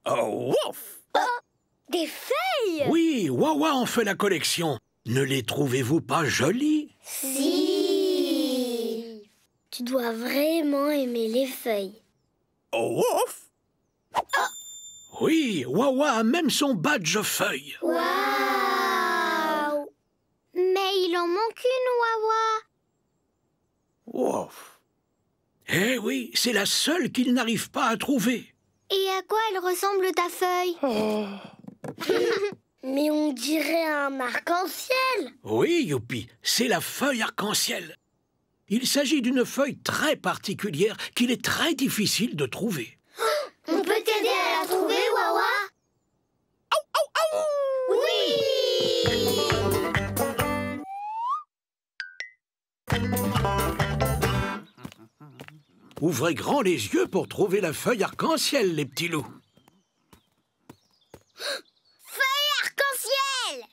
Oh, ouf! Des feuilles? Oui, Wawa en fait la collection. Ne les trouvez-vous pas jolies? Si. Tu dois vraiment aimer les feuilles. Oh, ouf! Oui, Wawa a même son badge feuille. Waouh! Mais il en manque une, Wawa. Ouf! Eh oui, c'est la seule qu'il n'arrive pas à trouver. Et à quoi elle ressemble ta feuille? Mais on dirait un arc-en-ciel. Oui, Youpi, c'est la feuille arc-en-ciel. Il s'agit d'une feuille très particulière qu'il est très difficile de trouver. On peut t'aider à la trouver, Wawa? Oui! Ouvrez grand les yeux pour trouver la feuille arc-en-ciel, les petits loups. Feuille arc-en-ciel!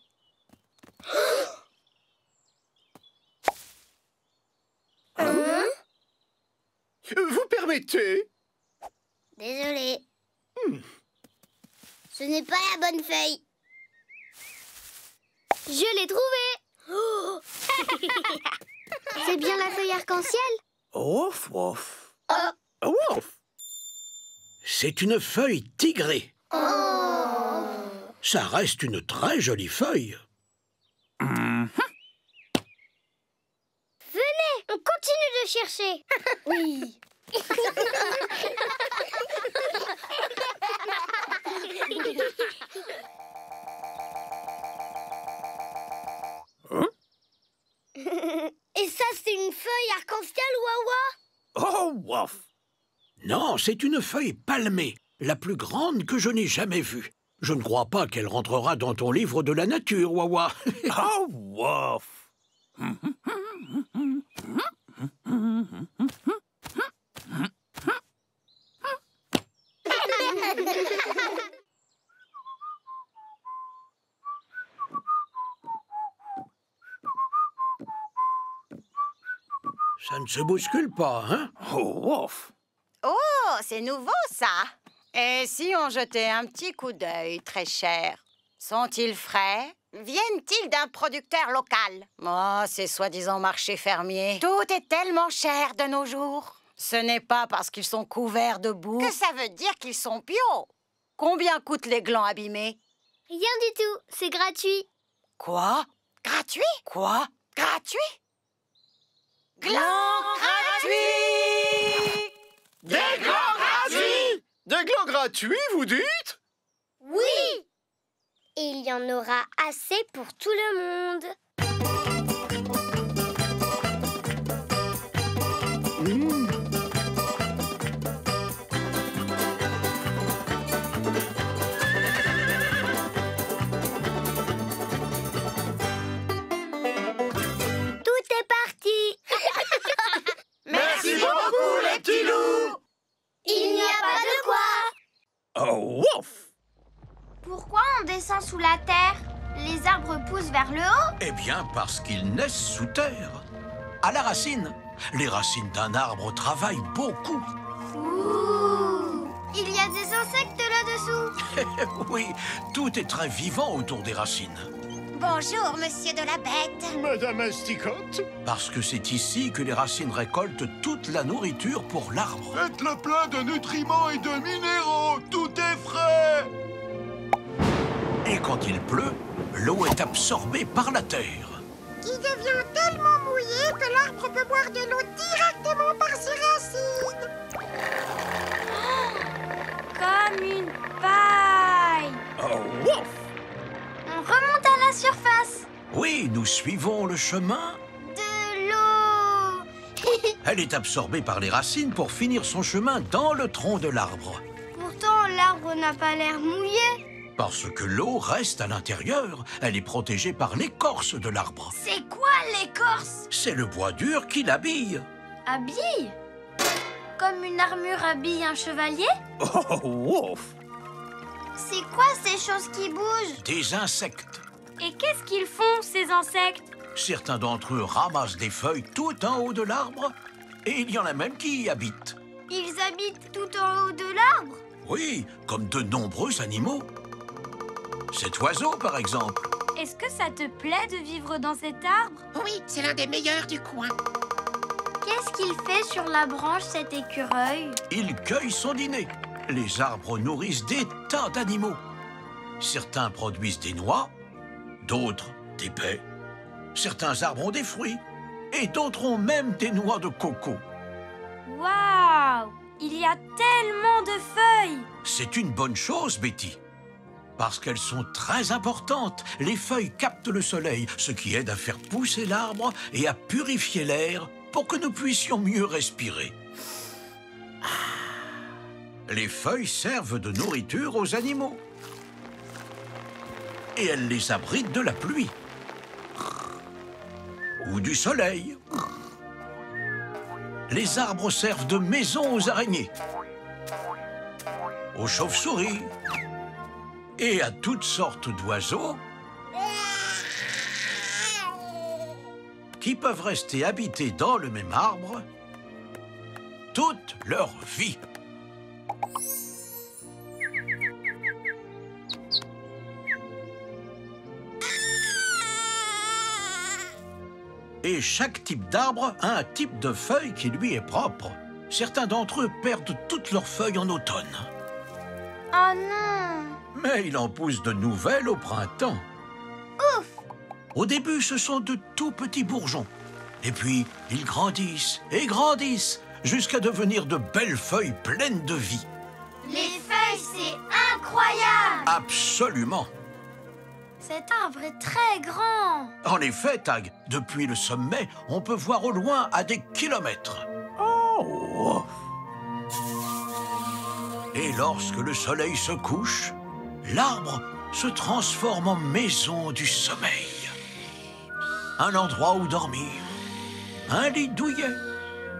Vous permettez? Désolée. Ce n'est pas la bonne feuille. Je l'ai trouvée. C'est bien la feuille arc-en-ciel? Ouf, ouf. Ouf. C'est une feuille tigrée. Ça reste une très jolie feuille. Venez, on continue de chercher. Oui. Et ça, c'est une feuille arc-en-ciel, Wawa? Oh, ouf. Non, c'est une feuille palmée, la plus grande que je n'ai jamais vue. Je ne crois pas qu'elle rentrera dans ton livre de la nature, Wawa. Oh, ouf. Ça ne se bouscule pas, hein? Oh, ouf. Oh, c'est nouveau, ça. Et si on jetait un petit coup d'œil, très cher? Sont-ils frais? Viennent-ils d'un producteur local? Oh, ces soi-disant marchés fermiers. Tout est tellement cher de nos jours. Ce n'est pas parce qu'ils sont couverts de boue que ça veut dire qu'ils sont bio. Combien coûtent les glands abîmés? Rien du tout, c'est gratuit. Quoi? Gratuit? Quoi? Gratuit? Glands gratuits! Des glands gratuits! Des glands gratuits, vous dites? Oui! Et il y en aura assez pour tout le monde. Tout est parti. Merci beaucoup, les petits loups! Il n'y a pas de quoi. Oh, ouf. Pourquoi on descend sous la terre? Les arbres poussent vers le haut? Eh bien, parce qu'ils naissent sous terre. À la racine. Les racines d'un arbre travaillent beaucoup. Ouh! Il y a des insectes là-dessous. Oui, tout est très vivant autour des racines. Bonjour, monsieur de la bête. Madame Asticotte, Parce que c'est ici que les racines récoltent toute la nourriture pour l'arbre. faites-le plein de nutriments et de minéraux. Tout est frais. Et quand il pleut, l'eau est absorbée par la terre. Qui devient tellement mouillé que l'arbre peut boire de l'eau directement par ses racines. Comme une paille. Oh, ouf. On remonte à la surface. Oui, nous suivons le chemin. De l'eau. Elle est absorbée par les racines pour finir son chemin dans le tronc de l'arbre. Pourtant, l'arbre n'a pas l'air mouillé. Parce que l'eau reste à l'intérieur. Elle est protégée par l'écorce de l'arbre. C'est quoi l'écorce? C'est le bois dur qui l'habille. Habille? Comme une armure habille un chevalier? Oh, ouf. C'est quoi ces choses qui bougent? Des insectes. Et qu'est-ce qu'ils font, ces insectes? Certains d'entre eux ramassent des feuilles tout en haut de l'arbre. Et il y en a même qui y habitent. Ils habitent tout en haut de l'arbre? Oui, comme de nombreux animaux. Cet oiseau, par exemple. Est-ce que ça te plaît de vivre dans cet arbre? Oui, c'est l'un des meilleurs du coin. Qu'est-ce qu'il fait sur la branche, cet écureuil? Il cueille son dîner. Les arbres nourrissent des tas d'animaux. Certains produisent des noix, d'autres des baies. Certains arbres ont des fruits et d'autres ont même des noix de coco. Waouh! Il y a tellement de feuilles! C'est une bonne chose, Betty. Parce qu'elles sont très importantes. Les feuilles captent le soleil, ce qui aide à faire pousser l'arbre et à purifier l'air pour que nous puissions mieux respirer. Les feuilles servent de nourriture aux animaux. Et elles les abritent de la pluie. Ou du soleil. Les arbres servent de maison aux araignées, aux chauves-souris et à toutes sortes d'oiseaux qui peuvent rester habités dans le même arbre toute leur vie. Et chaque type d'arbre a un type de feuille qui lui est propre. Certains d'entre eux perdent toutes leurs feuilles en automne. Oh non! Mais il en pousse de nouvelles au printemps. Ouf! Au début, ce sont de tout petits bourgeons. Et puis, ils grandissent et grandissent jusqu'à devenir de belles feuilles pleines de vie. Les feuilles, c'est incroyable! Absolument. Cet arbre est très grand. En effet, Tag, depuis le sommet, on peut voir au loin à des kilomètres. Oh! Et lorsque le soleil se couche, l'arbre se transforme en maison du sommeil. Un endroit où dormir, un lit douillet,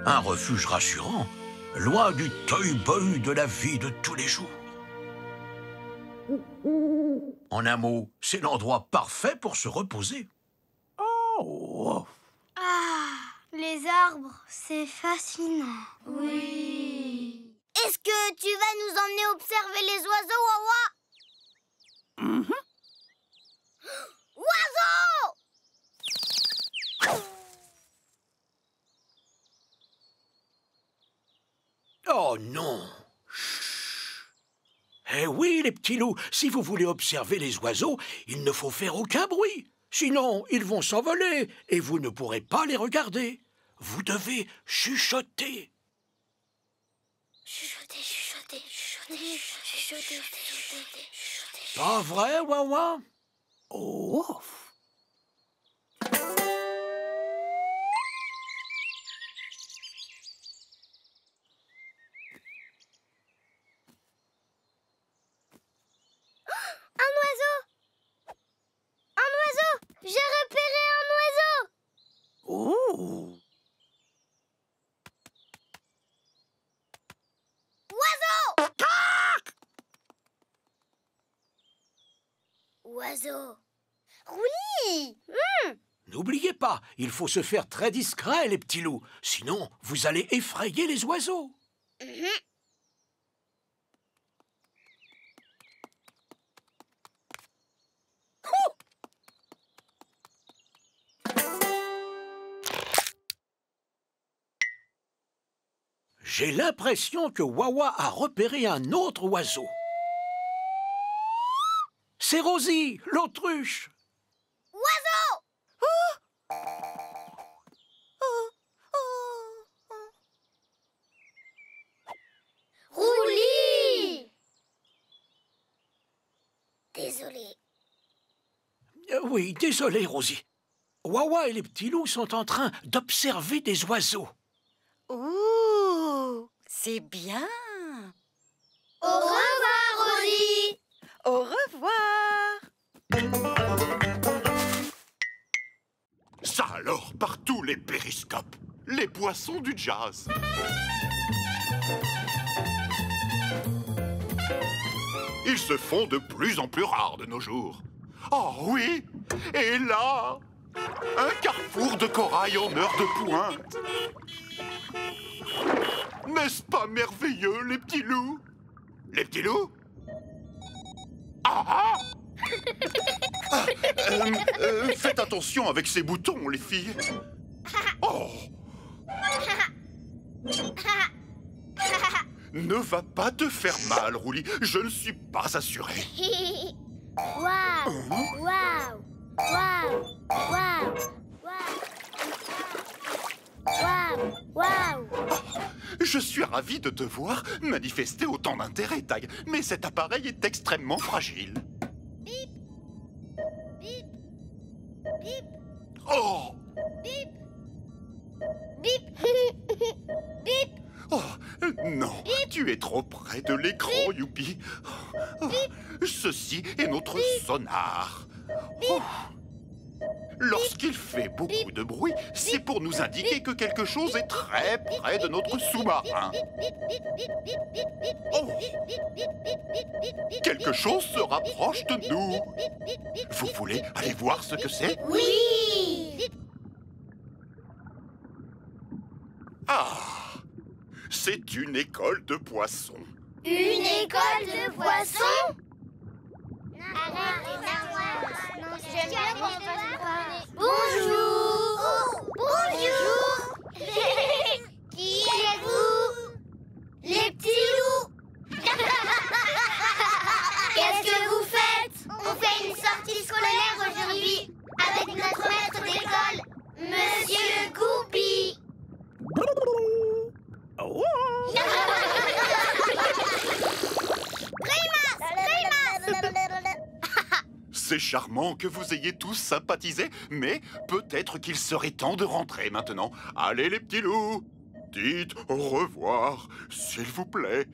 un refuge rassurant, loin du tohu-bohu de la vie de tous les jours. En un mot, c'est l'endroit parfait pour se reposer. Oh! Ah, les arbres, c'est fascinant. Oui. Est-ce que tu vas nous emmener observer les oiseaux, Wawa? Oiseaux! Oh non! Eh oui, les petits loups, si vous voulez observer les oiseaux, il ne faut faire aucun bruit. Sinon, ils vont s'envoler et vous ne pourrez pas les regarder. Vous devez chuchoter. Chuchoter, chuchoter, chuchoter, chuchoter, chuchoter, chuchoter. Pas vrai, Wawa? Oh! Un oiseau! Un oiseau! J'ai repéré un oiseau! Oh! Oiseau! Oiseau! Rouli! N'oubliez pas, il faut se faire très discret, les petits loups. Sinon, vous allez effrayer les oiseaux. J'ai l'impression que Wawa a repéré un autre oiseau. C'est Rosie, l'autruche. Oiseau! Rouli! Désolé. Oui, désolé, Rosie. Wawa et les petits loups sont en train d'observer des oiseaux. Ouh, c'est bien. Au revoir, Rosie! Au revoir. Ça alors, partout les périscopes, les poissons du jazz. Ils se font de plus en plus rares de nos jours. Oh oui! Et là, un carrefour de corail en heure de pointe. N'est-ce pas merveilleux, les petits loups? Les petits loups? Ah! Faites attention avec ces boutons, les filles. Oh! Ne va pas te faire mal, Roulis. Je ne suis pas assuré. Waouh! Waouh! Waouh! Waouh! Waouh! Waouh! Je suis ravi de te voir manifester autant d'intérêt, Tag. Mais cet appareil est extrêmement fragile. Bip! Bip! Bip! Oh! Bip! Bip! Bip! Oh, non, tu es trop près de l'écran, Youpi. Oh, ceci est notre sonar. Oh. Lorsqu'il fait beaucoup de bruit, c'est pour nous indiquer que quelque chose est très près de notre sous-marin. Oh. Quelque chose se rapproche de nous. Vous voulez aller voir ce que c'est? Oui! Ah! C'est une école de poissons. Une école de poissons? Bonjour! Bonjour! Qui êtes-vous? Les petits loups! Qu'est-ce que vous faites? On fait une sortie scolaire aujourd'hui avec notre maître d'école, Monsieur Goupy. C'est charmant que vous ayez tous sympathisé, mais peut-être qu'il serait temps de rentrer maintenant. Allez les petits loups, dites au revoir, s'il vous plaît.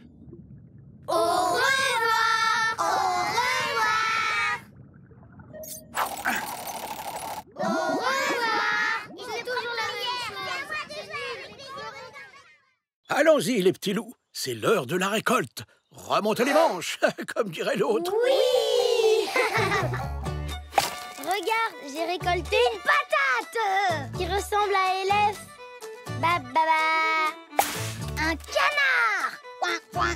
Au revoir! Au revoir! Au revoir! Il fait toujours la même chose. Allons-y, les petits loups. C'est l'heure de la récolte. Remontez les manches, comme dirait l'autre. Oui! Regarde, j'ai récolté une patate qui ressemble à Élève. Ba ba ba. Un canard. Ouin ouin.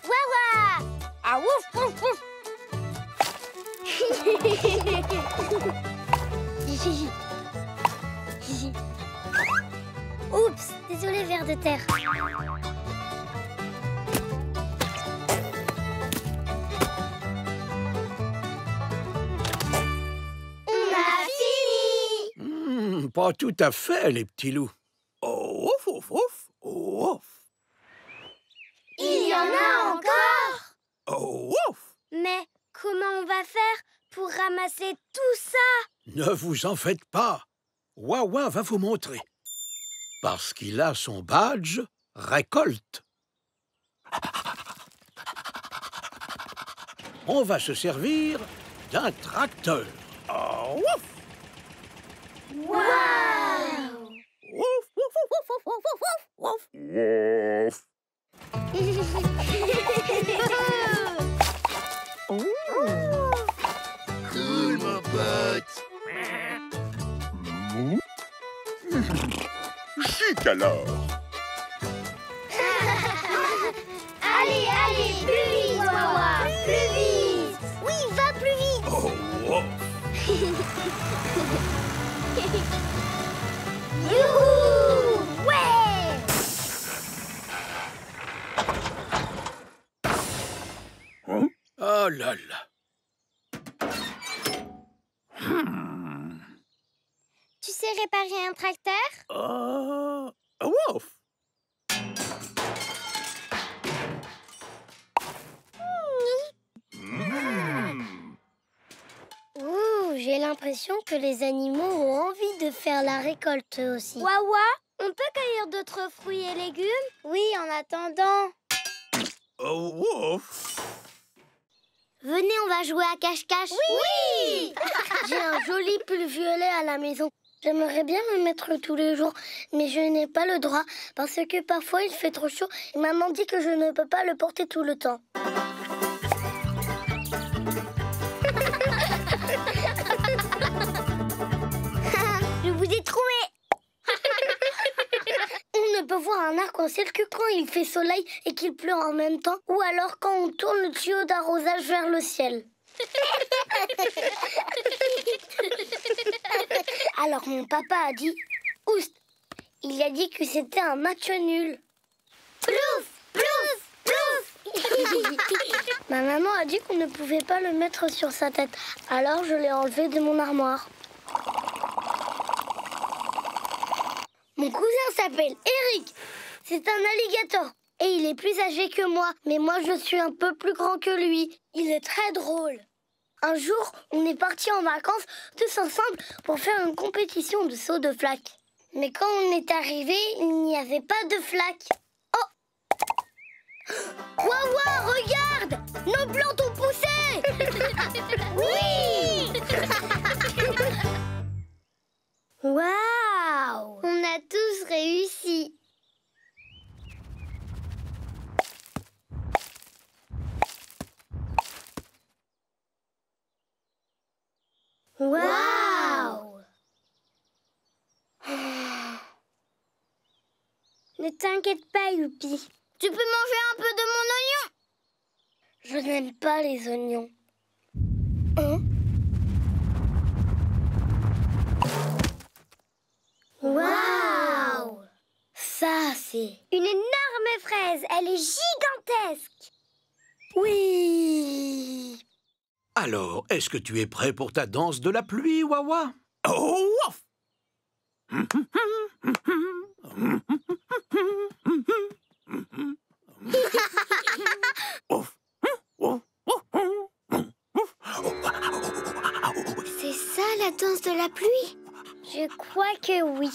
Ouah ouah. Ah ouf ouf ouf. Oups, désolé ver de terre. Pas tout à fait, les petits loups. Oh, ouf, ouf, ouf, ouf. Il y en a encore? Oh, ouf. Mais comment on va faire pour ramasser tout ça? Ne vous en faites pas. Wawa va vous montrer. Parce qu'il a son badge récolte. On va se servir d'un tracteur. Oh, ouf. Waouh! Ouf, ouf, ouf, ouf, ouf, ouf, ouf. Ouf. Cool, mon pote. Chic alors. Allez, allez, plus vite, Wawa! Plus vite! Oui, va plus vite! Oh, oh. Youhou! Ouais! Oh là là. Tu sais réparer un tracteur? Ouf. Ouh, j'ai l'impression que les animaux ont envie de faire la récolte aussi. Wawa, on peut cueillir d'autres fruits et légumes? Oui, en attendant. Oh, ouf. Venez, on va jouer à cache-cache. Oui! J'ai un joli pull violet à la maison. J'aimerais bien le mettre tous les jours, mais je n'ai pas le droit parce que parfois il fait trop chaud et maman dit que je ne peux pas le porter tout le temps. Je vous ai trouvé! On ne peut voir un arc-en-ciel que quand il fait soleil et qu'il pleut en même temps, ou alors quand on tourne le tuyau d'arrosage vers le ciel. Alors mon papa a dit « Oust !» Il a dit que c'était un match nul. Plouf, plouf, plouf. Ma maman a dit qu'on ne pouvait pas le mettre sur sa tête. Alors je l'ai enlevé de mon armoire. Mon cousin s'appelle Eric. C'est un alligator. Et il est plus âgé que moi. Mais moi, je suis un peu plus grand que lui. Il est très drôle. Un jour, on est partis en vacances tous ensemble pour faire une compétition de saut de flaque. Mais quand on est arrivé, il n'y avait pas de flaque. Oh! Waouh, regarde! Nos plantes ont poussé! Oui! Waouh! On a tous réussi. Waouh! Ne t'inquiète pas, Youpi. Tu peux manger un peu de mon oignon? Je n'aime pas les oignons. Hein? Waouh! Ça, c'est une énorme fraise. Elle est gigantesque. Oui! Alors, est-ce que tu es prêt pour ta danse de la pluie, Wawa? Oh, ouf! C'est ça la danse de la pluie? Je crois que oui.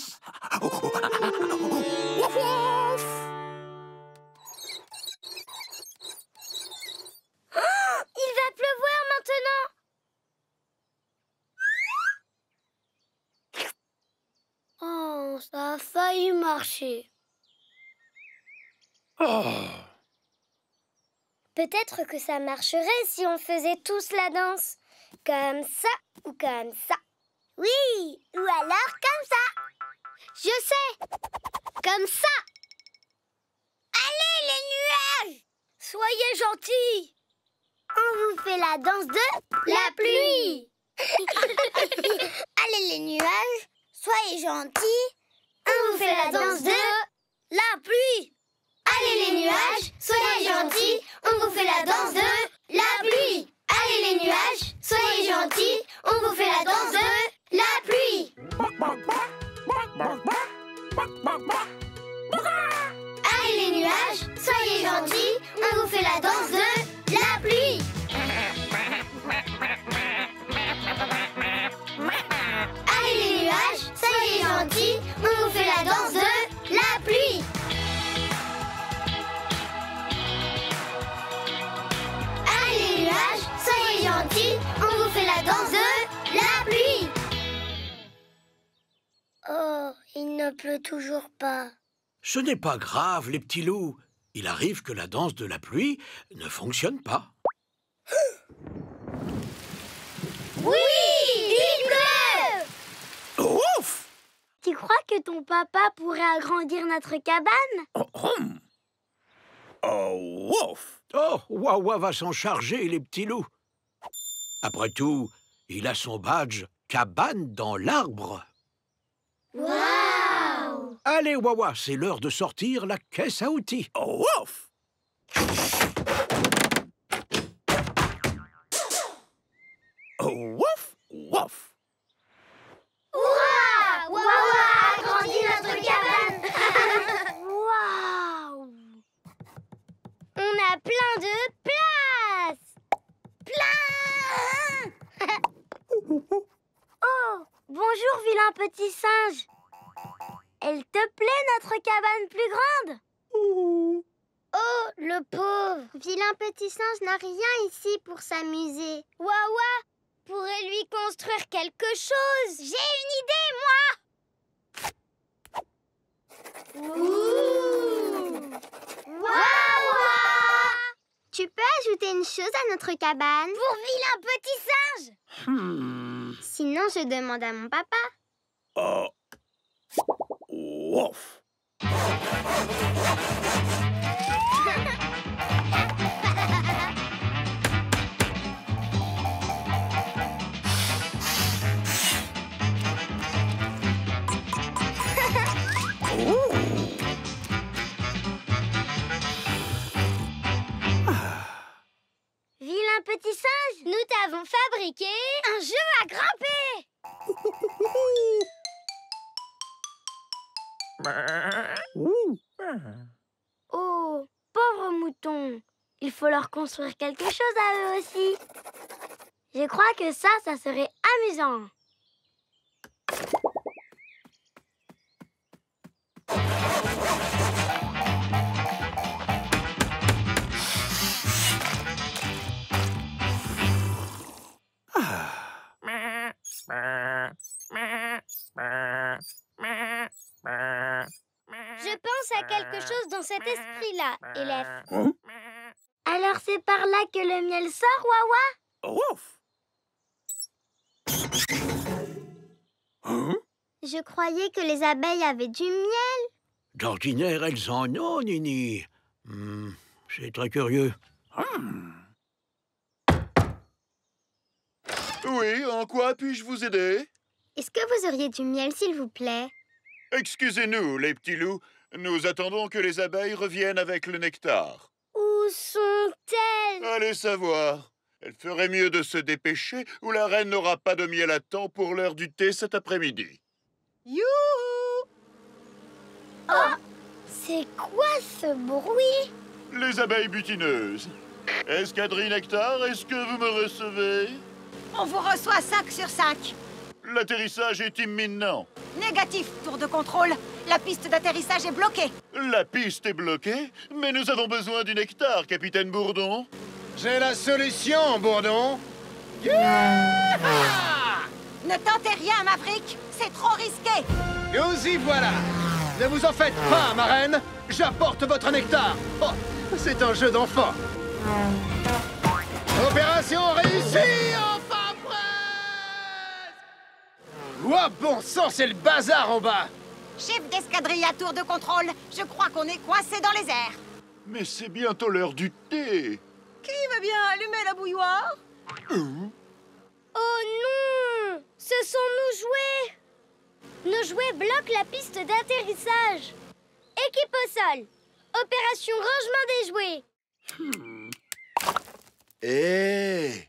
Il va pleuvoir maintenant. Oh, ça a failli marcher. Peut-être que ça marcherait si on faisait tous la danse. Comme ça ou comme ça. Oui, ou alors comme ça. Je sais. Comme ça. Allez, les nuages! Soyez gentils. On vous fait la danse de la pluie. Allez, les nuages, soyez gentils. On vous fait la danse de la pluie. Allez, les nuages, soyez gentils. On vous fait la danse de la pluie. Allez, les nuages, soyez gentils. On vous fait la danse de la pluie. Allez, les nuages, soyez gentils. On vous fait la danse de la pluie. Allez, les nuages, soyez gentils. On vous fait la danse de la pluie. Allez, les nuages, soyez gentils. On vous fait la danse de la pluie. Oh, il ne pleut toujours pas. Ce n'est pas grave, les petits loups. Il arrive que la danse de la pluie ne fonctionne pas. Oui, il pleut! Ouf! Tu crois que ton papa pourrait agrandir notre cabane? Oh, ouf! Oh, Wawa va s'en charger, les petits loups. Après tout, il a son badge cabane dans l'arbre. Waouh! Allez, Wawa, c'est l'heure de sortir la caisse à outils. Oh, ouf! Oh, ouf! Ouf! Waouh! Waouh! Agrandit notre cabane! Waouh! On a plein de place! Plein! Oh! Bonjour, vilain petit singe! Elle te plaît, notre cabane plus grande? Oh, le pauvre! Vilain petit singe n'a rien ici pour s'amuser. Wawa pourrait lui construire quelque chose. J'ai une idée, moi! Ouh! Wawa! Tu peux ajouter une chose à notre cabane? Pour vilain petit singe! Sinon, je demande à mon papa. Oh. Ouf! Vilain petit singe, nous t'avons fabriqué un jeu à grimper. Oh, pauvre mouton. Il faut leur construire quelque chose à eux aussi. Je crois que ça serait amusant. Je pense à quelque chose dans cet esprit-là, élève. Alors c'est par là que le miel sort, Wawa? Je croyais que les abeilles avaient du miel. D'ordinaire, elles en ont, Nini. C'est très curieux. Oui, en quoi puis-je vous aider? Est-ce que vous auriez du miel, s'il vous plaît? Excusez-nous, les petits loups. Nous attendons que les abeilles reviennent avec le nectar. Où sont-elles? Allez savoir. Elle ferait mieux de se dépêcher ou la reine n'aura pas de miel à temps pour l'heure du thé cet après-midi. Youhou! Oh! C'est quoi ce bruit? Les abeilles butineuses. Escadrille Nectar, est-ce que vous me recevez? On vous reçoit 5 sur 5. L'atterrissage est imminent. Négatif, tour de contrôle. La piste d'atterrissage est bloquée. La piste est bloquée, mais nous avons besoin du nectar, capitaine Bourdon. J'ai la solution, Bourdon. Ne tentez rien, Maverick. C'est trop risqué. Nous y voilà. Ne vous en faites pas, ma reine. J'apporte votre nectar. Oh, c'est un jeu d'enfant. Opération réussie, enfin prête. Ouah, bon sang, c'est le bazar en bas. Chef d'escadrille à tour de contrôle. Je crois qu'on est coincé dans les airs. Mais c'est bientôt l'heure du thé. Qui veut bien allumer la bouilloire? Oh non! Ce sont nos jouets! Nos jouets bloquent la piste d'atterrissage. Équipe au sol. Opération rangement des jouets.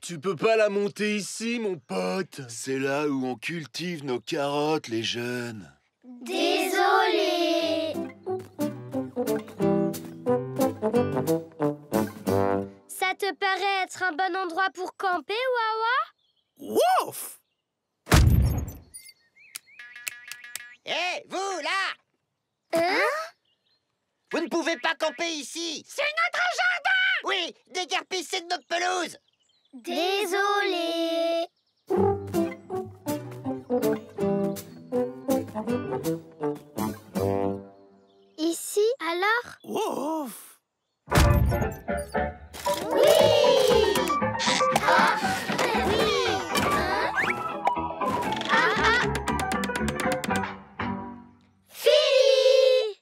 Tu peux pas la monter ici, mon pote. C'est là où on cultive nos carottes, les jeunes. Désolé. Ça te paraît être un bon endroit pour camper, Wawa? Wouf! Hé, vous, là! Hein? Vous ne pouvez pas camper ici! C'est notre jardin! Oui, déguerpissez de notre pelouse! Désolé. Ici, alors? Wouf! Oui! Ah! Oui! Hein? Ah! Philly!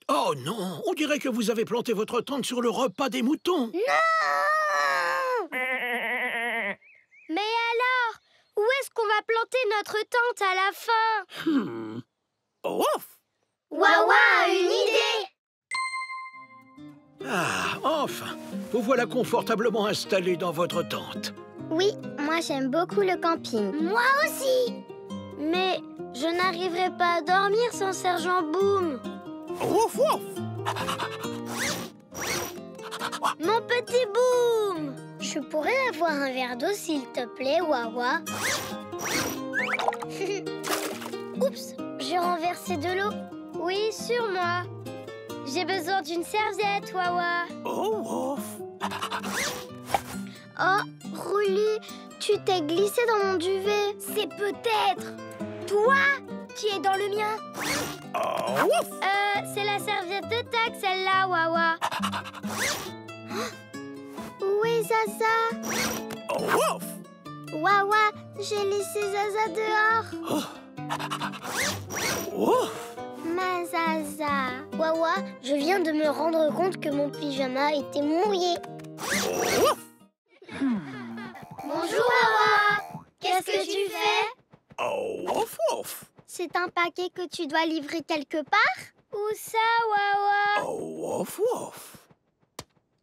Oh non, on dirait que vous avez planté votre tente sur le repas des moutons. Non! Mais alors, où est-ce qu'on va planter notre tente à la fin? Wouf! Wawa a une idée! Ah, enfin, vous voilà confortablement installé dans votre tente. Oui, moi j'aime beaucoup le camping. Moi aussi! Mais je n'arriverai pas à dormir sans Sergent Boom. Wouf, wouf! Mon petit Boom! Je pourrais avoir un verre d'eau, s'il te plaît, Wawa? Oups, j'ai renversé de l'eau. Oui, sur moi. J'ai besoin d'une serviette, Wawa. Oh, wouf! Oh, Roulis, tu t'es glissé dans mon duvet. C'est peut-être toi qui es dans le mien. Oh, wouf! C'est la serviette de tac, celle-là, Wawa. Où est Zaza? Oh, wouf! Wawa, j'ai laissé Zaza dehors. Oh. Mazaza. Wawa, je viens de me rendre compte que mon pyjama était mouillé. Bonjour Wawa. Qu'est-ce que tu fais? C'est un paquet que tu dois livrer quelque part? Où ça, Wawa?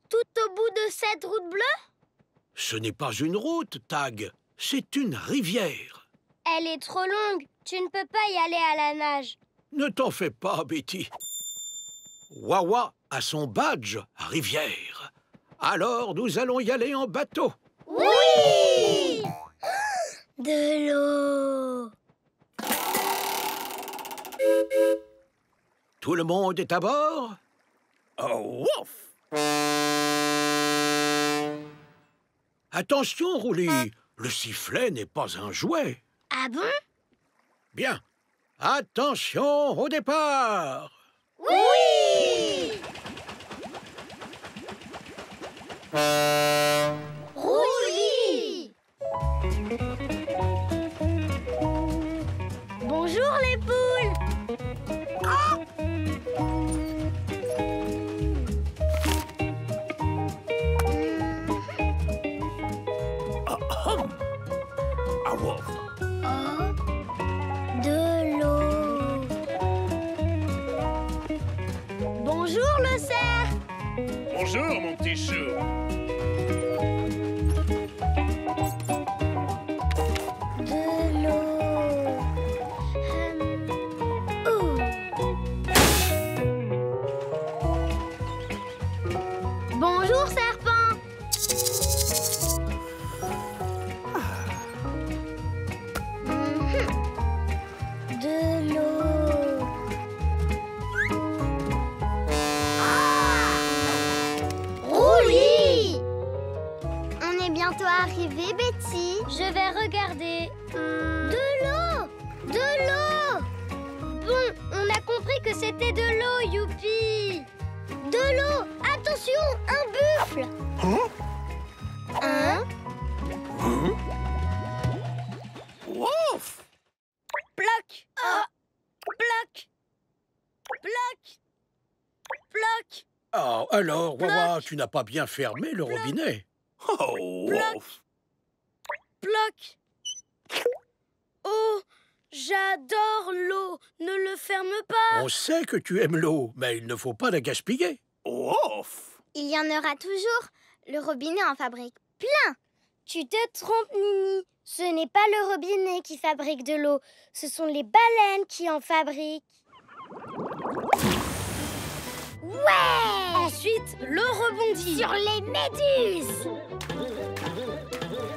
Tout au bout de cette route bleue? Ce n'est pas une route, Tag. C'est une rivière. Elle est trop longue. Tu ne peux pas y aller à la nage. Ne t'en fais pas, Betty. Wawa a son badge rivière. Alors, nous allons y aller en bateau. Oui! De l'eau. Tout le monde est à bord? Attention, Roulis. Le sifflet n'est pas un jouet. Ah bon? Bien. Attention au départ. Oui! Roulis! Bonjour les poules! De l'eau. Bonjour le cerf. Bonjour, mon petit chou. De l'eau. Bonjour serpent. De l'eau. Roulis! On est bientôt arrivé, Betty. Je vais regarder. De l'eau! De l'eau! Bon, on a compris que c'était de l'eau, youpi! De l'eau! Attention, un buffle! Un? Ploc! Ploc! Ploc! Ploc! Oh, alors, Wawa, tu n'as pas bien fermé le robinet. Ploc! Ploc! Oh, j'adore l'eau! Ne le ferme pas! On sait que tu aimes l'eau, mais il ne faut pas la gaspiller. Il y en aura toujours. Le robinet en fabrique plein. Tu te trompes, Nini. Ce n'est pas le robinet qui fabrique de l'eau. Ce sont les baleines qui en fabriquent. Ouais! Ensuite, l'eau rebondit sur les méduses.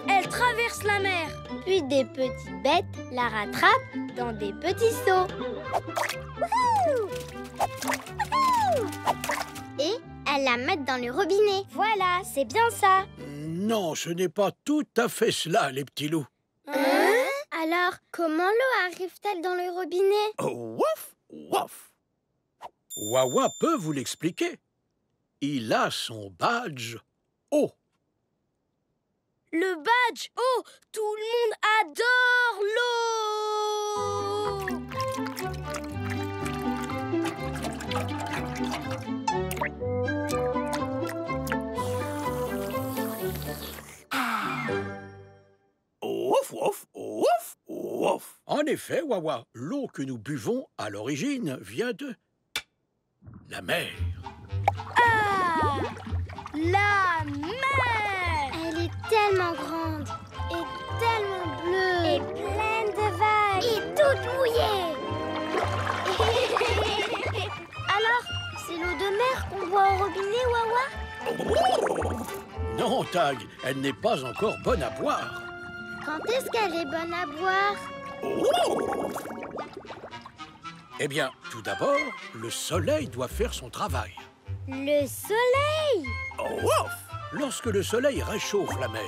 Elle traverse la mer. Puis des petites bêtes la rattrapent dans des petits seaux. Wouhou! Wouhou! Et elles la mettent dans le robinet. Voilà, c'est bien ça. Non, ce n'est pas tout à fait cela, les petits loups. Hein? Alors, comment l'eau arrive-t-elle dans le robinet? Wawa peut vous l'expliquer. Il a son badge eau. Le badge eau! Tout le monde adore l'eau! En effet, Wawa, l'eau que nous buvons à l'origine vient de la mer. Ah! La mer! Elle est tellement grande et tellement bleue et pleine de vagues et toute mouillée. Alors, c'est l'eau de mer qu'on boit au robinet, Wawa? Non, Tag, elle n'est pas encore bonne à boire. Quand est-ce qu'elle est bonne à boire? Eh bien, tout d'abord, le soleil doit faire son travail. Le soleil? Lorsque le soleil réchauffe la mer,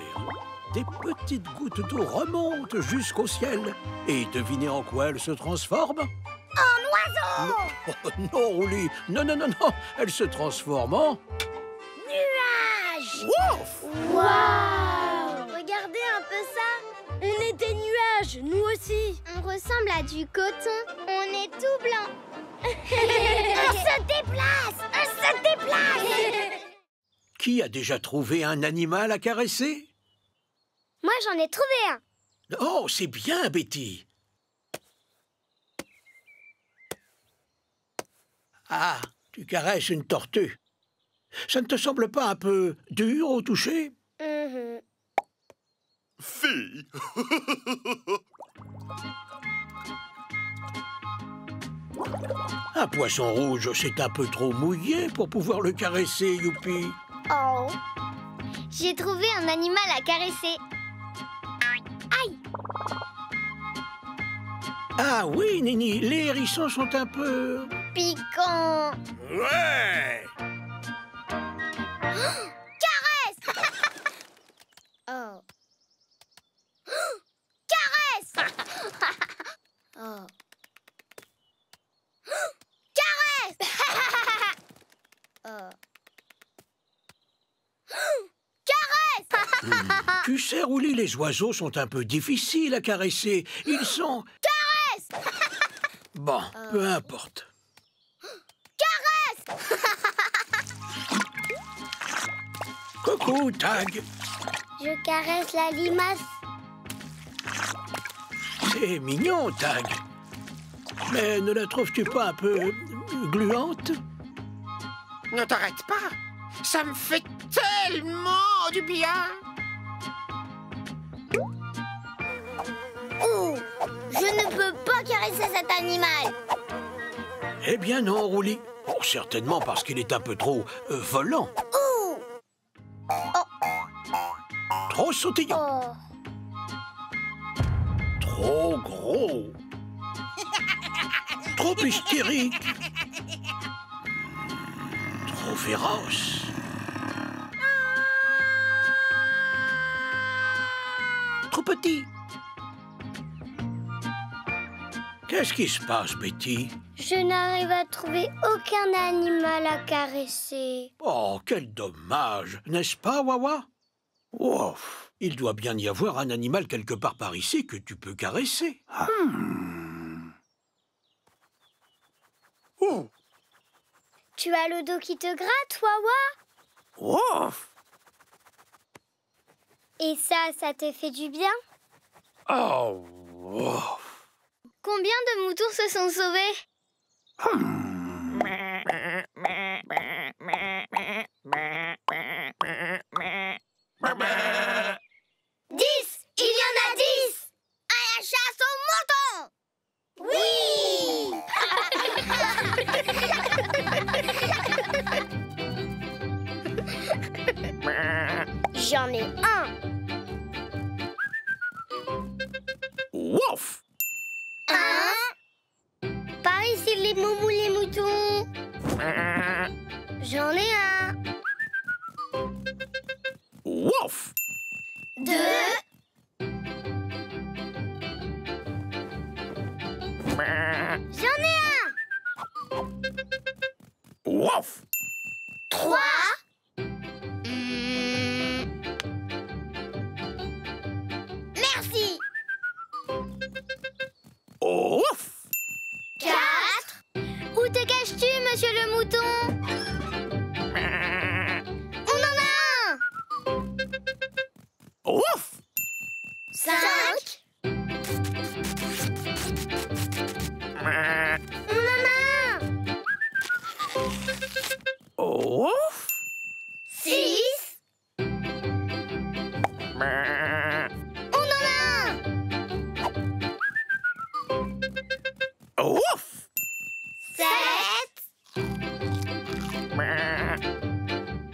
des petites gouttes d'eau remontent jusqu'au ciel. Et devinez en quoi elles se transforment? En oiseau! Non, non, Roulis, non, non, non, non, elles se transforment en... Nuages! Waouh! Regardez un peu ça! On est des nuages! nuages, nous aussi. On ressemble à du coton. On est tout blanc. On se déplace. On se déplace. Qui a déjà trouvé un animal à caresser? Moi, j'en ai trouvé un. Oh, c'est bien, Betty. Ah, tu caresses une tortue. Ça ne te semble pas un peu dur au toucher? Fille. Un poisson rouge, c'est un peu trop mouillé pour pouvoir le caresser, Youpi. Oh. J'ai trouvé un animal à caresser. Aïe. Ah oui, Nini, les hérissons sont un peu... Piquant. Ouais! Caresse. Oh. Caresse. Oh. Caresse. Oh. Caresse. Tu sais, Rouli, les oiseaux sont un peu difficiles à caresser. Ils sont... Caresse. Bon, peu importe. Caresse. Coucou, Tag. Je caresse la limace. C'est mignon, Tag. Mais ne la trouves-tu pas un peu gluante? Ne t'arrête pas. Ça me fait tellement du bien. Oh, je ne peux pas caresser cet animal. Eh bien non, Rouli. Oh, certainement parce qu'il est un peu trop volant. Oh. Trop sautillant. Oh. Trop gros. Trop hystérique. Trop féroce. Trop petit. Qu'est-ce qui se passe, Betty? Je n'arrive à trouver aucun animal à caresser. Oh, quel dommage, n'est-ce pas, Wawa? Ouf, il doit bien y avoir un animal quelque part par ici que tu peux caresser. Oh. Tu as le dos qui te gratte, Wawa? Ouf. Et ça te fait du bien? Oh. Ouf. Combien de moutons se sont sauvés? 10! Il y en a 10! À la chasse aux moutons! Oui! J'en ai un! Ouf! Par ici les moumous, les moutons. J'en ai un. Ouf! 2. J'en ai un. Ouf! 3. Merci. Ouf! 4. Où te caches-tu, monsieur le mouton? On en a un. Ouf! 5. On en a un. Ouf! 6. On en a un. Ouf! 7.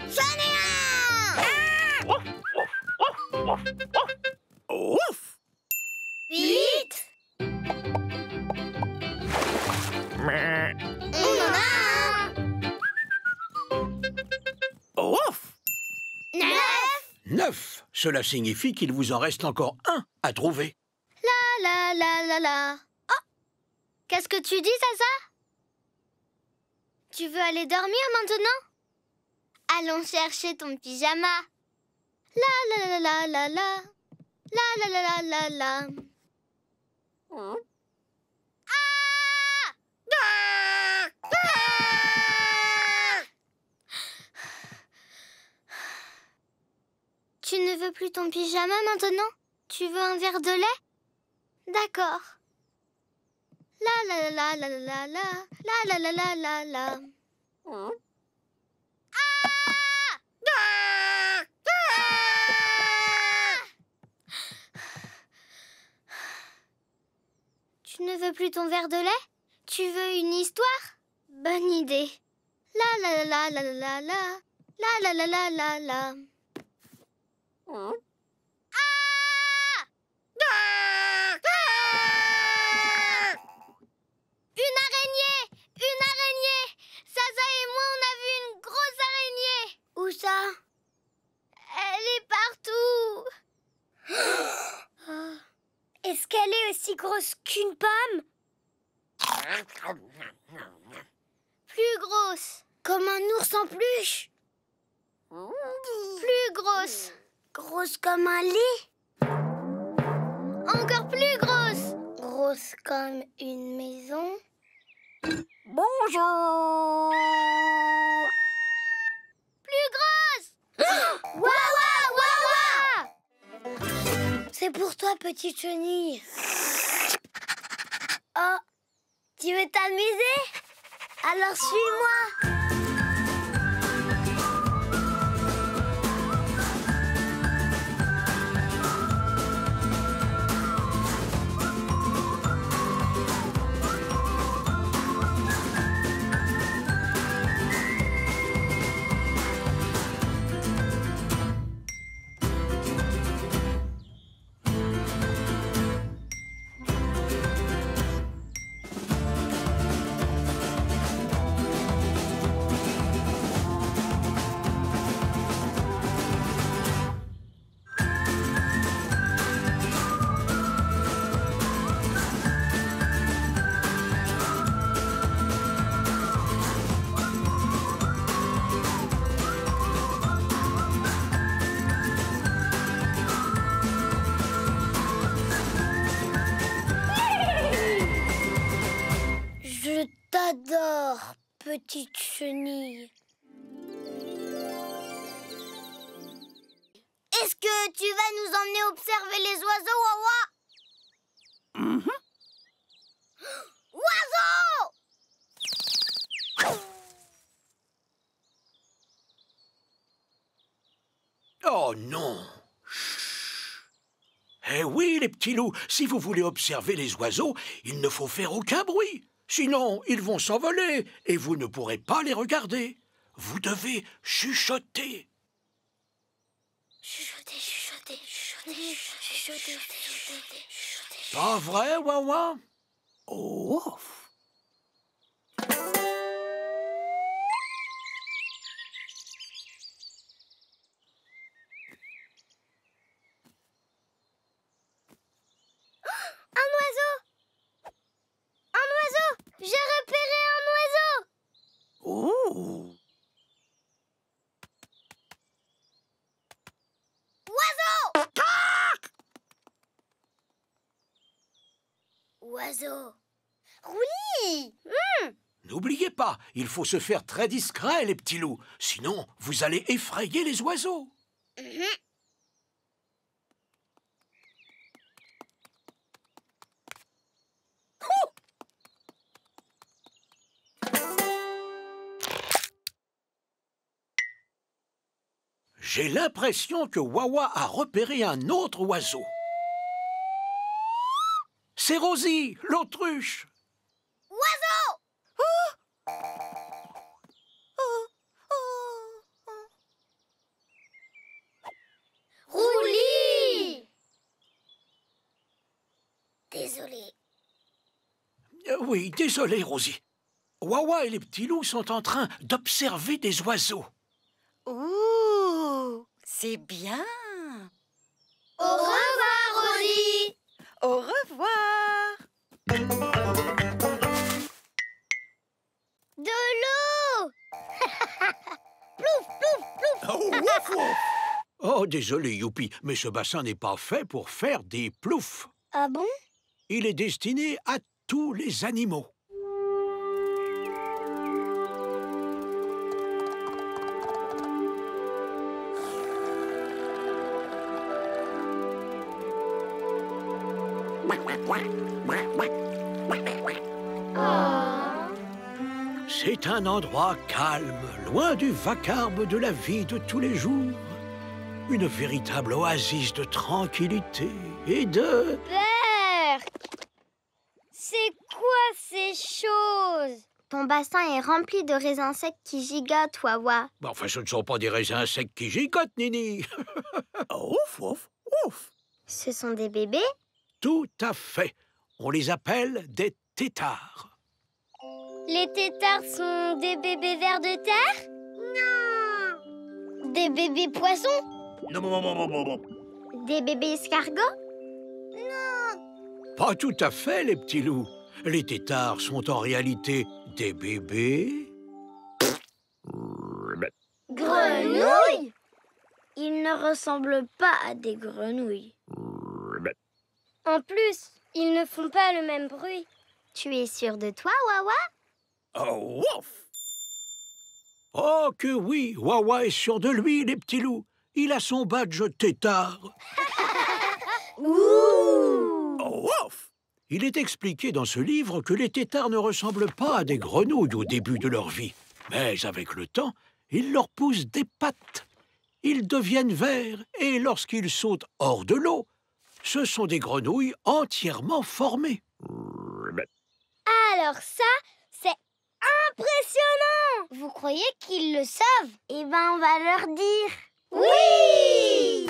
J'en ai un. Ouf! 8. On en a un. Ouf! 9. 9. Cela signifie qu'il vous en reste encore un à trouver. La la la la. Oh! Qu'est-ce que tu dis, Zaza? Tu veux aller dormir maintenant? Allons chercher ton pyjama. La la la la la la. La la la la la la. Tu ne veux plus ton pyjama maintenant? Tu veux un verre de lait? D'accord. La la la la la la la la la la la la. Tu ne veux plus ton verre de lait? Tu veux une histoire? Bonne idée. La la la la la la la la la la la la. Une araignée! Une araignée! Zaza et moi, on a vu une grosse araignée! Où ça? Elle est partout! Est-ce qu'elle est aussi grosse qu'une pomme? Plus grosse. Comme un ours en peluche? Plus grosse. Grosse comme un lit? Encore plus grosse. Grosse comme une maison? Bonjour. Plus grosse. Waouh, waouh, waouh. C'est pour toi, petite chenille. Oh, tu veux t'amuser? Alors suis-moi. Je t'adore, petite chenille. Est-ce que tu vas nous emmener observer les oiseaux, Wawa? Oiseaux! Oh non! Chut. Eh oui, les petits loups, si vous voulez observer les oiseaux, il ne faut faire aucun bruit. Sinon, ils vont s'envoler et vous ne pourrez pas les regarder. Vous devez chuchoter. Chuchoter, chuchoter, chuchoter, chuchoter, chuchoter, chuchoter. Pas vrai, Wawa? Oh! Un oiseau! Un oiseau! J'ai repéré un oiseau! Oh! Oiseau! Oiseau! Oui! N'oubliez pas, il faut se faire très discret, les petits loups. Sinon, vous allez effrayer les oiseaux. J'ai l'impression que Wawa a repéré un autre oiseau. C'est Rosie, l'autruche. Oiseau! Rouli! Désolé. Oui, désolé, Rosie. Wawa et les petits loups sont en train d'observer des oiseaux. Ouh, c'est bien. Au revoir, Rosie! Au revoir. De l'eau! Plouf, plouf, plouf! Oh, wouf, wouf. Oh, désolé, Youpi, mais ce bassin n'est pas fait pour faire des ploufs. Ah bon? Il est destiné à tous les animaux. C'est un endroit calme, loin du vacarme de la vie de tous les jours. Une véritable oasis de tranquillité et de... Berk! C'est quoi ces choses? Ton bassin est rempli de raisins secs qui gigotent, Wawa. Enfin, ce ne sont pas des raisins secs qui gigotent, Nini. Ouf, ouf, ouf. Ce sont des bébés? Tout à fait. On les appelle des têtards. Les têtards sont des bébés vers de terre? Non! Des bébés poissons? Non. Des bébés escargots? Pas tout à fait, les petits loups. Les têtards sont en réalité des bébés... Grenouilles? Ils ne ressemblent pas à des grenouilles. En plus, ils ne font pas le même bruit. Tu es sûr de toi, Wawa? Oh, ouf. Oh que oui, Wawa est sûr de lui, les petits loups. Il a son badge tétard. Ouh! Oh, ouf. Il est expliqué dans ce livre que les têtards ne ressemblent pas à des grenouilles au début de leur vie. Mais avec le temps, ils leur poussent des pattes. Ils deviennent verts et lorsqu'ils sautent hors de l'eau, ce sont des grenouilles entièrement formées. Alors ça, c'est impressionnant! Vous croyez qu'ils le savent? Eh ben, on va leur dire. Oui!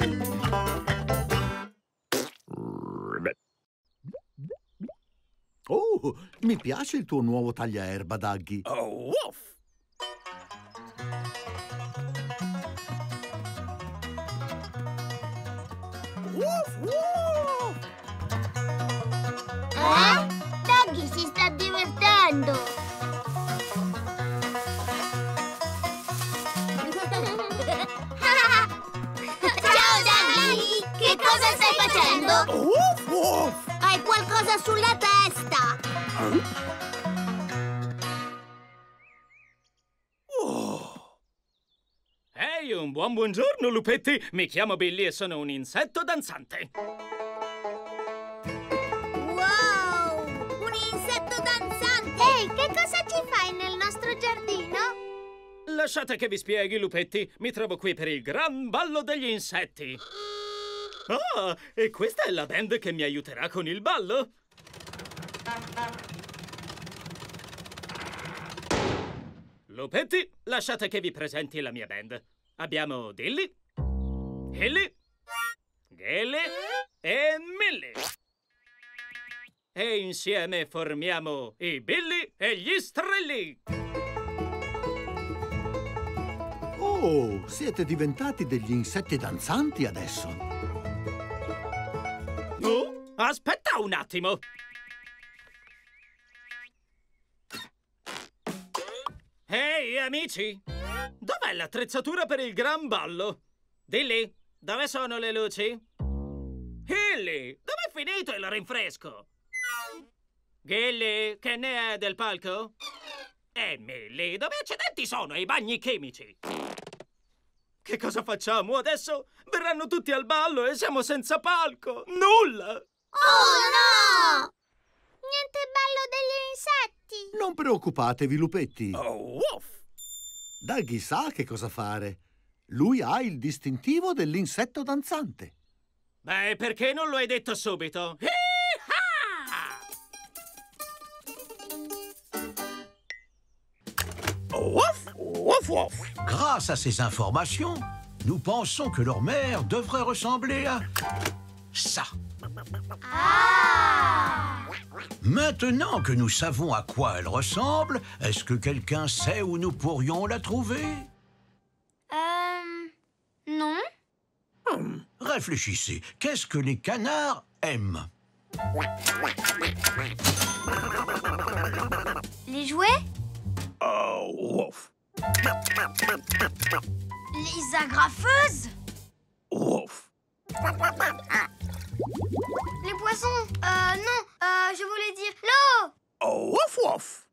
Oh, mi piace il tuo nuovo tagliaerba, Daggy. Oh, ouf. Daggy si sta divertendo! Ciao, Daggy! Che cosa stai facendo? Hai qualcosa sulla testa! Ehi, un buongiorno, lupetti! Mi chiamo Billy e sono un insetto danzante. Wow! Un insetto danzante! Ehi, che cosa ci fai nel nostro giardino? Lasciate che vi spieghi, lupetti. Mi trovo qui per il gran ballo degli insetti. Ah, e questa è la band che mi aiuterà con il ballo? Lupetti, lasciate che vi presenti la mia band. Abbiamo Dilly, Hilly, Gilly e Milly. E insieme formiamo i Billy e gli Strelli. Oh, siete diventati degli insetti danzanti adesso. Oh, aspetta un attimo. Ehi, amici! Dov'è l'attrezzatura per il gran ballo? Dilly, dove sono le luci? Hilly, dove è finito il rinfresco? Gilly, che ne è del palco? E Milly, dove accidenti sono i bagni chimici? Che cosa facciamo adesso? Verranno tutti al ballo e siamo senza palco! Nulla! Oh no! Niente ballo degli insetti! Non preoccupatevi, lupetti. Oh, uff. Daggy sa che cosa fare. Lui ha il distintivo dell'insetto danzante. Beh, perché non lo hai detto subito? Ouf, ouf, ouf. Grâce à ces informations, nous pensons que leur mère devrait ressembler à ça. Ah! Maintenant que nous savons à quoi elle ressemble, est-ce que quelqu'un sait où nous pourrions la trouver? Non. Réfléchissez, qu'est-ce que les canards aiment? Les jouets? Oh, ouf. Les agrafeuses? Ouf. Les poissons. Non. Je voulais dire l'eau. Oh, ouf, ouf.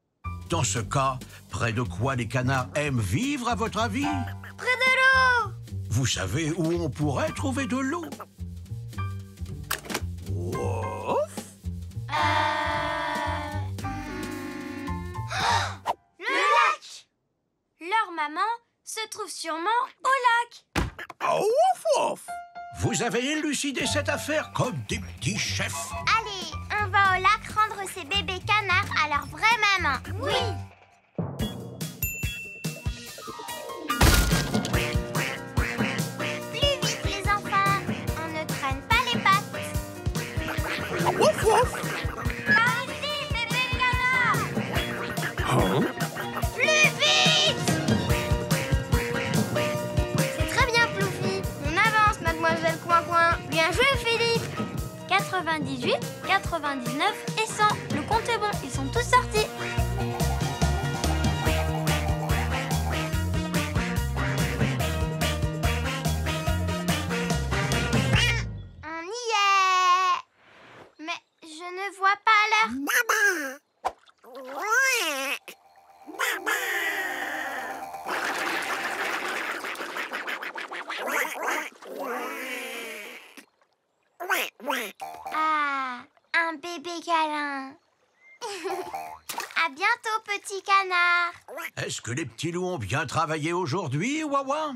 Dans ce cas, près de quoi les canards aiment vivre, à votre avis? Près de l'eau. Vous savez où on pourrait trouver de l'eau? Ouf. Le lac. Leur maman se trouve sûrement au lac. Oh, ouf, ouf. Vous avez élucidé cette affaire comme des petits chefs. Allez, on va au lac rendre ces bébés canards à leur vraie maman. Oui. Plus vite, les enfants. On ne traîne pas les pattes. Ouf, ouf. Par ici, bébé canard. Oh. Plus vite. C'est très bien, Fluffy. On avance, mademoiselle Coin-Coin. Bien joué, Philippe. 98, 99 et 100. Le compte est bon, ils sont tous sortis. On y est. Mais je ne vois pas l'heure. Ah, un bébé câlin. À bientôt, petit canard. Est-ce que les petits loups ont bien travaillé aujourd'hui, Wawa?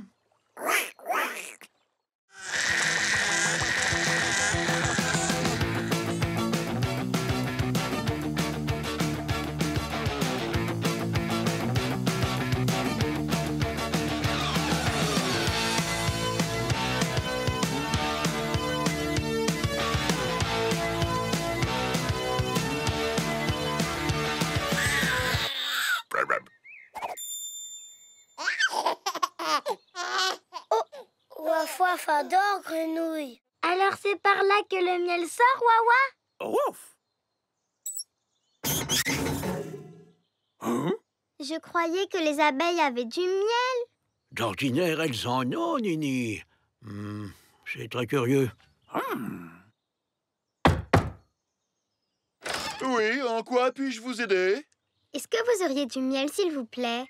Waf waf adore grenouille. Alors c'est par là que le miel sort, Wawa? Ouf. Je croyais que les abeilles avaient du miel. D'ordinaire, elles en ont, Nini. C'est très curieux. Oui, en quoi puis-je vous aider? Est-ce que vous auriez du miel, s'il vous plaît?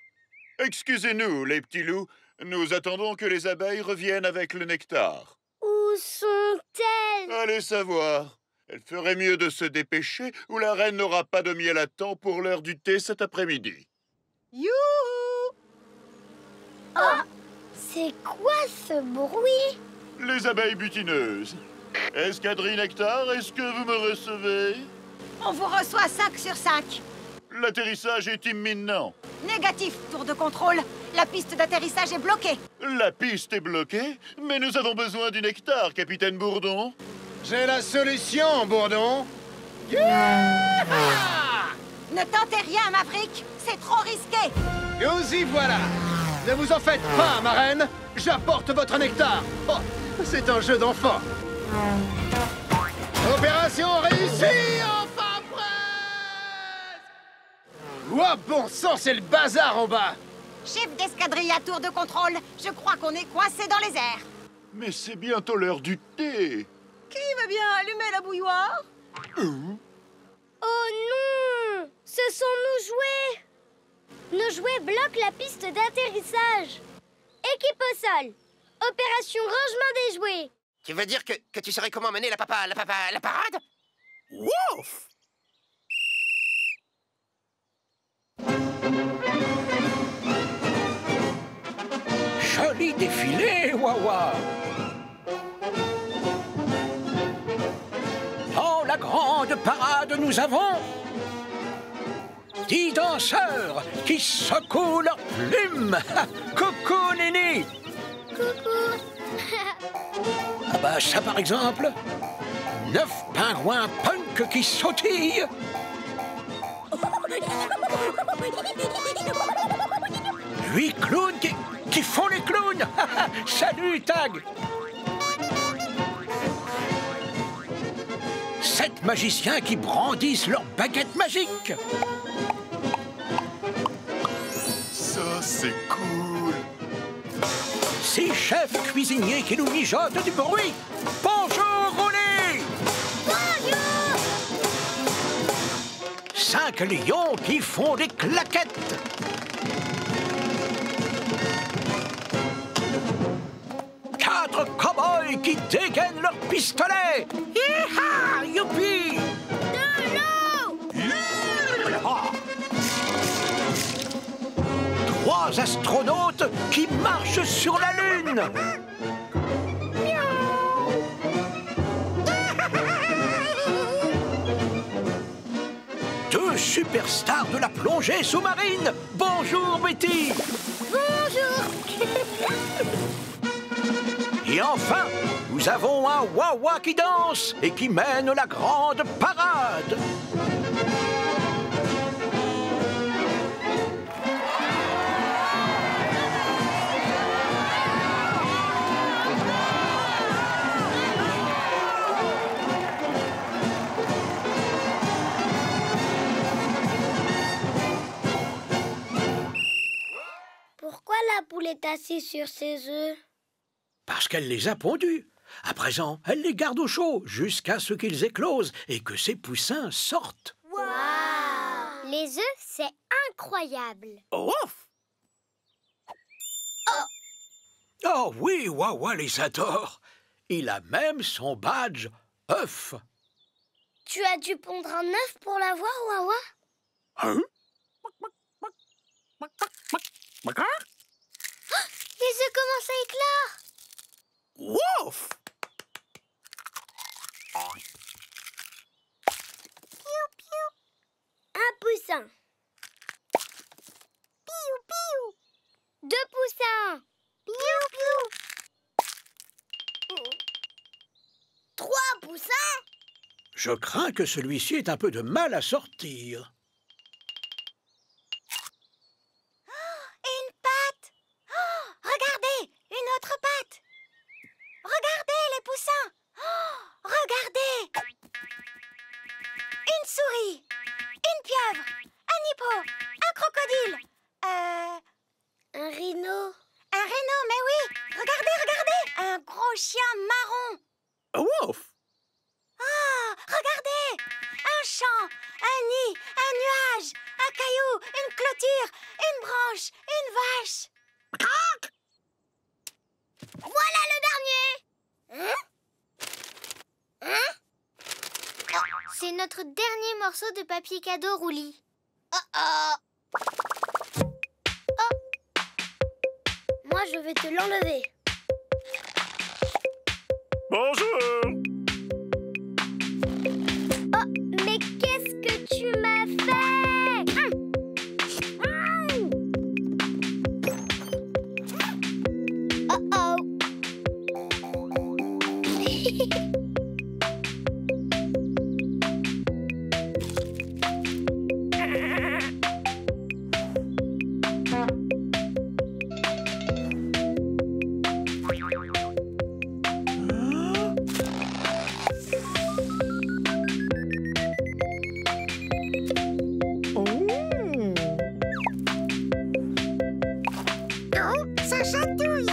Excusez-nous, les petits loups. Nous attendons que les abeilles reviennent avec le nectar. Où sont-elles? Allez savoir. Elle ferait mieux de se dépêcher ou la reine n'aura pas de miel à temps pour l'heure du thé cet après-midi. Youhou! Oh! C'est quoi ce bruit? Les abeilles butineuses. Escadrille Nectar, est-ce que vous me recevez? On vous reçoit 5 sur 5. L'atterrissage est imminent. Négatif, tour de contrôle. La piste d'atterrissage est bloquée. La piste est bloquée, mais nous avons besoin du nectar, capitaine Bourdon. J'ai la solution, Bourdon. Ne tentez rien, Maverick. C'est trop risqué. Nous y voilà. Ne vous en faites pas, ma reine. J'apporte votre nectar. Oh, c'est un jeu d'enfant. Opération réussie, enfin prête. Oh, bon sang, c'est le bazar en bas. Chef d'escadrille à tour de contrôle, je crois qu'on est coincé dans les airs. Mais c'est bientôt l'heure du thé. Qui veut bien allumer la bouilloire? Oh non! Ce sont nos jouets! Nos jouets bloquent la piste d'atterrissage. Équipe au sol. Opération rangement des jouets. Tu veux dire que tu saurais comment mener la parade? Wouf! Joli défilé, Wawa! Dans la grande parade, nous avons 10 danseurs qui secouent leurs plumes. Coucou, Nini! Coucou. Ah bah ça, par exemple, 9 pingouins punk qui sautillent. 8 clowns qui font les clowns. Salut, Tag! 7 magiciens qui brandissent leurs baguettes magiques. Ça, c'est cool. 6 chefs cuisiniers qui nous mijotent du bruit. Bonjour, Roulé! 5 lions qui font des claquettes. 4 cow-boys qui dégainent leurs pistolets. Hi-ha! Youpi! De l'eau! 3 astronautes qui marchent sur la Lune. 2 superstars de la plongée sous-marine. Bonjour Betty. Bonjour. Et enfin, nous avons un Wawa qui danse et qui mène la grande parade. Pourquoi la poule est assise sur ses œufs? Parce qu'elle les a pondus. À présent, elle les garde au chaud jusqu'à ce qu'ils éclosent et que ses poussins sortent. Waouh! Les œufs, c'est incroyable. Ouf! Oh oui, Wawa les adore. Il a même son badge œuf. Tu as dû pondre un œuf pour l'avoir, Wawa? Hein? Les œufs commencent à éclore. Wouf! Piou, piou. Un poussin. Piou, piou. 2 poussins. Piou, piou. 3 poussins. Je crains que celui-ci ait un peu de mal à sortir. Une patte! Oh, regardez! Une autre patte! Regardez les poussins! Oh, regardez! Une souris! Une pieuvre! Un hippo! Un crocodile! Un rhino. Un rhino, mais oui! Regardez, regardez! Un gros chien marron! Wouf! Ah, regardez! Un champ, un nid, un nuage, un caillou, une clôture, une branche, une vache. Voilà le dernier. C'est notre dernier morceau de papier cadeau, Roulis. Moi, je vais te l'enlever. Bonjour. Mais qu'est-ce que tu m'as fait? Ça chatouille.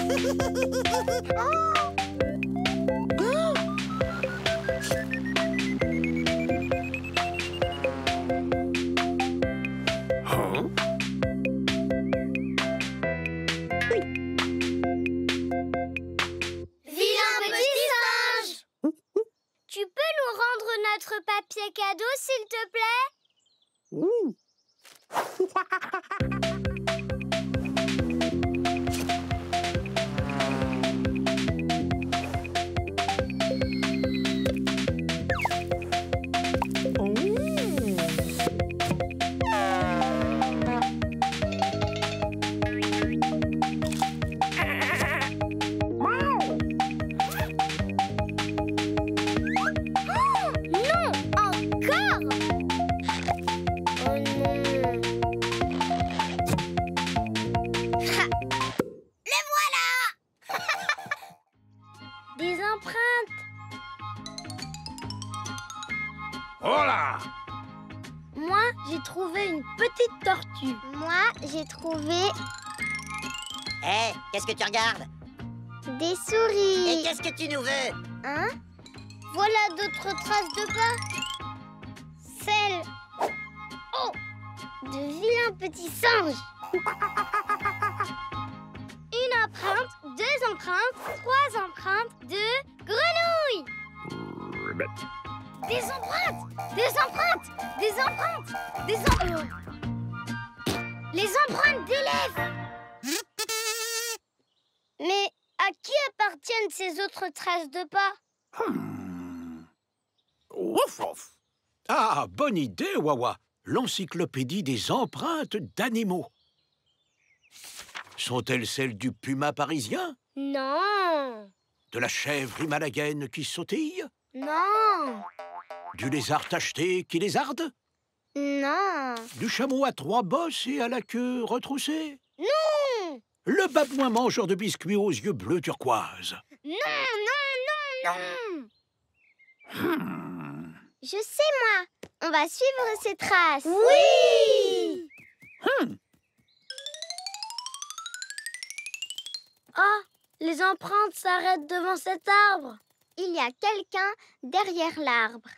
Vilain petit singe! Tu peux nous rendre notre papier cadeau, s'il te plaît? Non, encore! Oh non! Ha! Les voilà! Des empreintes! Voilà! Moi, j'ai trouvé une petite tortue. Moi, j'ai trouvé Hé, qu'est-ce que tu regardes? des souris. Et qu'est-ce que tu nous veux? Hein? Voilà d'autres traces de pas. Celle. Oh! de vilains petits singes. Une empreinte, 2 empreintes, 3 empreintes de grenouilles. Des empreintes, des empreintes, des empreintes, des empreintes. Les empreintes d'élèves. Mais à qui appartiennent ces autres traces de pas? Ouf, ouf. Ah, bonne idée, Wawa. L'encyclopédie des empreintes d'animaux. Sont-elles celles du puma parisien? Non. De la chèvre himalayenne qui sautille? Non. Du lézard tacheté qui lézarde? Non. Du chameau à 3 bosses et à la queue retroussée? Non. Le babouin mangeur de biscuits aux yeux bleus turquoise? Non, non, non, non. Je sais, moi. On va suivre ces traces. Oui. Oh, les empreintes s'arrêtent devant cet arbre. Il y a quelqu'un derrière l'arbre.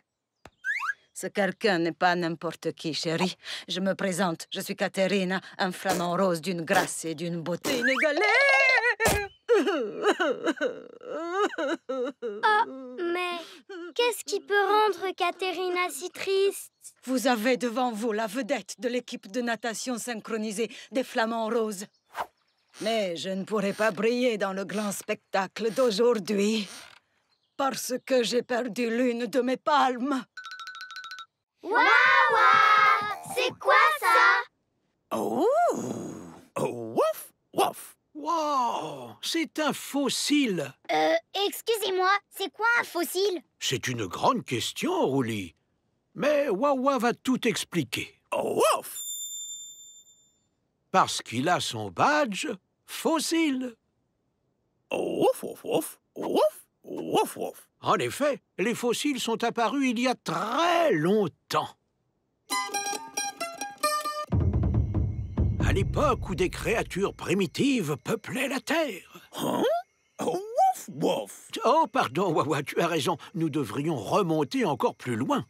Ce quelqu'un n'est pas n'importe qui, chérie. Je me présente, je suis Caterina, un flamant rose d'une grâce et d'une beauté inégalée. Oh, mais qu'est-ce qui peut rendre Caterina si triste? Vous avez devant vous la vedette de l'équipe de natation synchronisée des Flamants Roses. Mais je ne pourrai pas briller dans le grand spectacle d'aujourd'hui parce que j'ai perdu l'une de mes palmes. Waouh! C'est quoi ça? Oh! Oh, wouf, wouf! Wow! C'est un fossile! Excusez-moi, c'est quoi un fossile? C'est une grande question, Rouli. Mais Wawa va tout expliquer. Oh, wouf! Parce qu'il a son badge fossile. Oh, wouf, wouf, wouf, wouf, wouf, wouf. En effet, les fossiles sont apparus il y a très longtemps. À l'époque où des créatures primitives peuplaient la Terre. Hein? Oh, wouf, wouf. Oh, pardon, Wawa, tu as raison. Nous devrions remonter encore plus loin.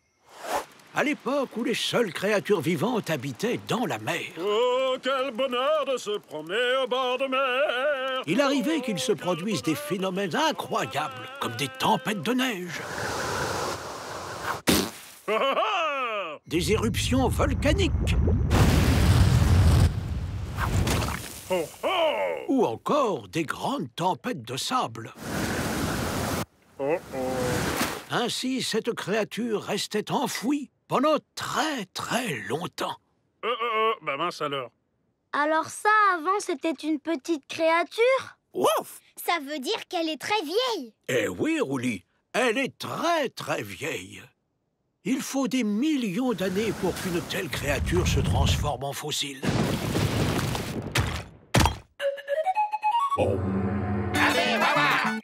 À l'époque où les seules créatures vivantes habitaient dans la mer. Oh, quel bonheur de se promener au bord de mer! Il arrivait qu'il se produise des phénomènes incroyables, comme des tempêtes de neige, des éruptions volcaniques, ou encore des grandes tempêtes de sable. Ainsi, cette créature restait enfouie pendant très très longtemps. Bah mince alors. Alors ça, avant, c'était une petite créature? Ouf! Ça veut dire qu'elle est très vieille. Eh oui, Rouli, elle est très très vieille. Il faut des millions d'années pour qu'une telle créature se transforme en fossile. Allez, Wawa!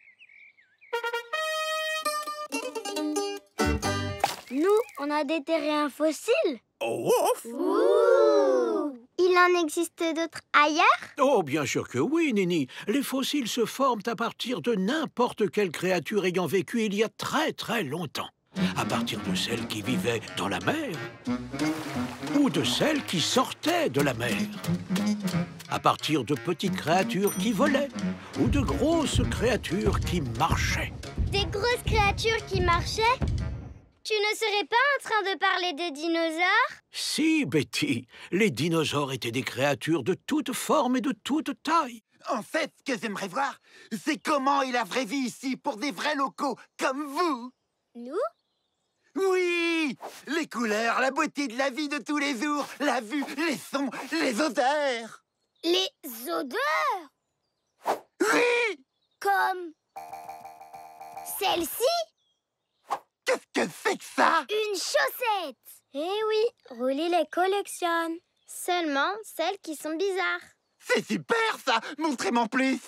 Nous, on a déterré un fossile. Oh, ouf! Ouh! Il en existe d'autres ailleurs? Oh, bien sûr que oui, Nini. Les fossiles se forment à partir de n'importe quelle créature ayant vécu il y a très très longtemps. À partir de celles qui vivaient dans la mer, ou de celles qui sortaient de la mer. À partir de petites créatures qui volaient, ou de grosses créatures qui marchaient. Des grosses créatures qui marchaient? Tu ne serais pas en train de parler de dinosaures? Si, Betty, les dinosaures étaient des créatures de toutes formes et de toutes tailles. En fait, ce que j'aimerais voir, c'est comment est la vraie vie ici pour des vrais locaux comme vous. Nous? Oui! Les couleurs, la beauté de la vie de tous les jours, la vue, les sons, les odeurs. Les odeurs? Oui! Comme celle-ci? Qu'est-ce que c'est que ça? Une chaussette! Eh oui, Rouli les collectionne. Seulement celles qui sont bizarres. C'est super, ça! Montrez-moi plus!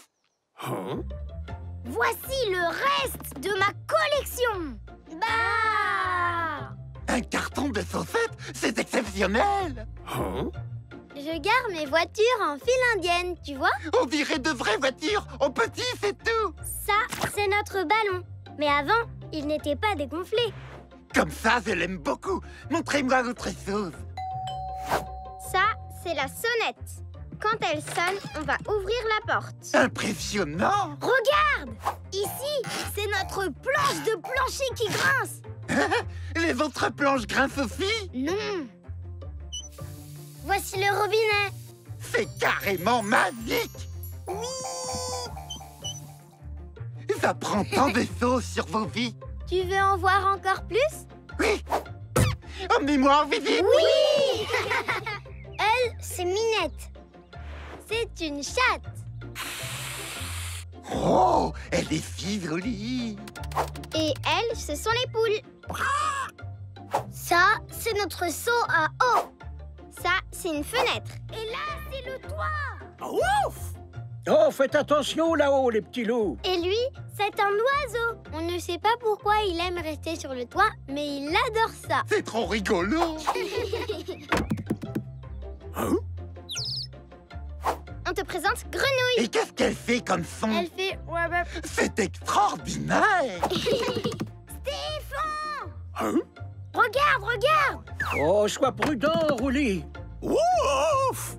Hein? Voici le reste de ma collection! Bah! Un carton de chaussettes? C'est exceptionnel! Hein? Je gare mes voitures en file indienne, tu vois? On dirait de vraies voitures, en petit, c'est tout! Ça, c'est notre ballon. Mais avant, il n'était pas dégonflé. Comme ça, je l'aime beaucoup. Montrez-moi autre chose. Ça, c'est la sonnette. Quand elle sonne, on va ouvrir la porte. Impressionnant! Regarde! Ici, c'est notre planche de plancher qui grince. Les autres planches grincent aussi? Non. Voici le robinet. C'est carrément magique! Oui! Ça prend tant de sauce sur vos vies. Tu veux en voir encore plus? Oui! Emmenez-moi en visite! Oui! Elle, c'est Minette. C'est une chatte. Oh, elle est si jolie. Et elles, ce sont les poules. Ça, c'est notre seau à eau. Ça, c'est une fenêtre. Et là, c'est le toit. Ouf! Oh, faites attention là-haut, les petits loups. Et lui, c'est un oiseau. On ne sait pas pourquoi il aime rester sur le toit, mais il adore ça. C'est trop rigolo. Hein? On te présente Grenouille. Et qu'est-ce qu'elle fait comme son? Elle fait... C'est extraordinaire. Stéphane! Hein? Regarde, regarde! Oh, sois prudent, Roulis. Ouf!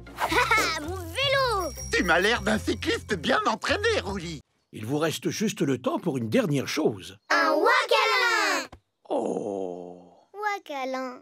Mon vélo! Tu m'as l'air d'un cycliste bien entraîné, Roulis. Il vous reste juste le temps pour une dernière chose. Un wacalin! Oh! Wacalin.